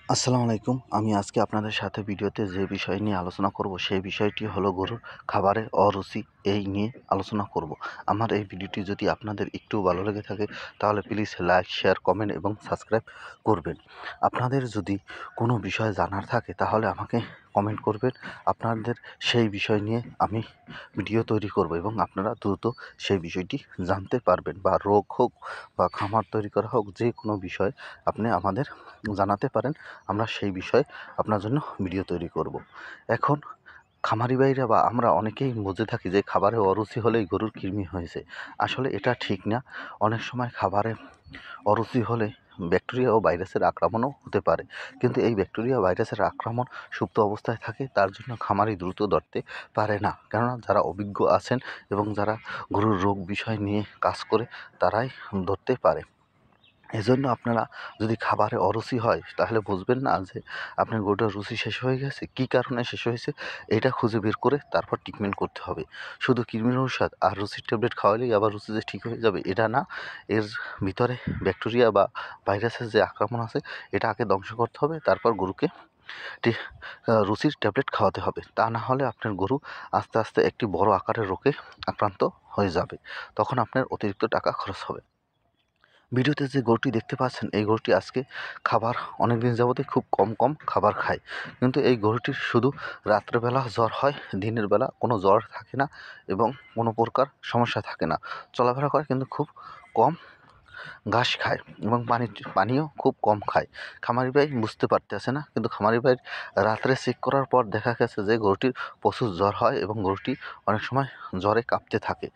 আসসালামু আলাইকুম। আমি আজকে আপনাদের সাথে ভিডিওতে যে বিষয় নিয়ে আলোচনা করব সেই বিষয়টি হলো গরুর খাবারে অরুচি এই নিয়ে আলোচনা করব। আমার এই ভিডিওটি যদি আপনাদের একটু ভালো লেগে থাকে তাহলে প্লিজ লাইক, শেয়ার, কমেন্ট এবং সাবস্ক্রাইব করবেন। আপনাদের যদি কোনো বিষয় জানার থাকে তাহলে আমাকে কমেন্ট করবেন। আপনাদের সেই বিষয় নিয়ে আমি ভিডিও তৈরি করব এবং আপনারা দ্রুত সেই বিষয়টি জানতে পারবেন, বা রোগ হোক বা খামার তৈরি করা হোক, যে কোনো বিষয় আপনি আমাদের জানাতে পারেন। আমরা সেই বিষয়ে আপনার জন্য ভিডিও তৈরি করব। এখন খামারি ভাইরা বা আমরা অনেকেই বুঝে থাকি যে খাবারে অরুচি হলেই গরুর কৃমি হয়েছে। আসলে এটা ঠিক না। অনেক সময় খাবারে অরুচি হলে ব্যাকটেরিয়া ও ভাইরাসের আক্রমণও হতে পারে, কিন্তু এই ব্যাকটেরিয়া ভাইরাসের আক্রমণ সুপ্ত অবস্থায় থাকে, তার জন্য খামারি দ্রুত ধরতে পারে না। কেননা যারা অভিজ্ঞ আছেন এবং যারা গরুর রোগ বিষয় নিয়ে কাজ করে তারাই ধরতে পারে। এজন্য আপনারা যদি খাবারে অরুচি হয় তাহলে বুঝবেন না যে আপনার গরুটার রুচি শেষ হয়ে গেছে। কী কারণে শেষ হয়েছে এটা খুঁজে বের করে তারপর ট্রিটমেন্ট করতে হবে। শুধু কৃমির ঔষধ আর রুচির ট্যাবলেট খাওয়ালেই আবার রুচি যে ঠিক হয়ে যাবে এটা না। এর ভিতরে ব্যাকটেরিয়া বা ভাইরাসের যে আক্রমণ আছে এটা আগে ধ্বংস করতে হবে, তারপর গরুকে রুচির ট্যাবলেট খাওয়াতে হবে। তা না হলে আপনার গরু আস্তে আস্তে একটি বড় আকারের রোগে আক্রান্ত হয়ে যাবে। তখন আপনার অতিরিক্ত টাকা খরচ হবে। ভিডিওতে যে গরুটি দেখতে পাচ্ছেন এই গরুটি আজকে খাবার অনেক দিন যাবতই খুব কম খাবার খায়, কিন্তু এই গরুটির শুধু রাত্রেবেলা জ্বর হয়, দিনের বেলা কোনো জ্বর থাকে না এবং কোনো প্রকার সমস্যা থাকে না। চলাফেরা করে কিন্তু খুব কম ঘাস খায় এবং পানিও খুব কম খায়। খামারি ভাই বুঝতে পারতেছে না, কিন্তু খামারি ভাই রাত্রে চেক করার পর দেখা গেছে যে গরুটির প্রচুর জ্বর হয় এবং গরুটি অনেক সময় জ্বরে কাঁপতে থাকে।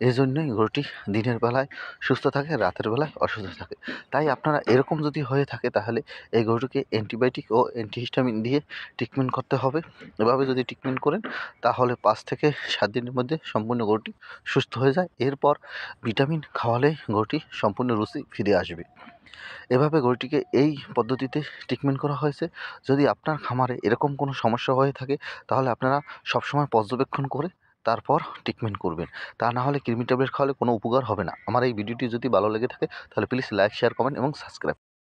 এই জন্যই গরুটি দিনের বেলায় সুস্থ থাকে, রাতের বেলায় অসুস্থ থাকে। তাই আপনারা এরকম যদি হয়ে থাকে তাহলে এই গরুটিকে অ্যান্টিবায়োটিক ও অ্যান্টিহিস্টামিন দিয়ে ট্রিটমেন্ট করতে হবে। এভাবে যদি ট্রিটমেন্ট করেন তাহলে 5 থেকে 7 দিনের মধ্যে সম্পূর্ণ গরুটি সুস্থ হয়ে যায়। এরপর ভিটামিন খাওয়ালেই গরুটি সম্পূর্ণ রুচি ফিরে আসবে। এভাবে গরুটিকে এই পদ্ধতিতে ট্রিটমেন্ট করা হয়েছে। যদি আপনার খামারে এরকম কোনো সমস্যা হয়ে থাকে তাহলে আপনারা সবসময় পর্যবেক্ষণ করে তারপর ট্রিটমেন্ট করবেন। তা না হলে কৃমি ট্যাবলেট খাওয়ালে কোনো উপকার হবে না। আমার এই ভিডিওটি যদি ভালো লেগে থাকে তাহলে প্লিজ লাইক, শেয়ার, কমেন্ট এবং সাবস্ক্রাইব।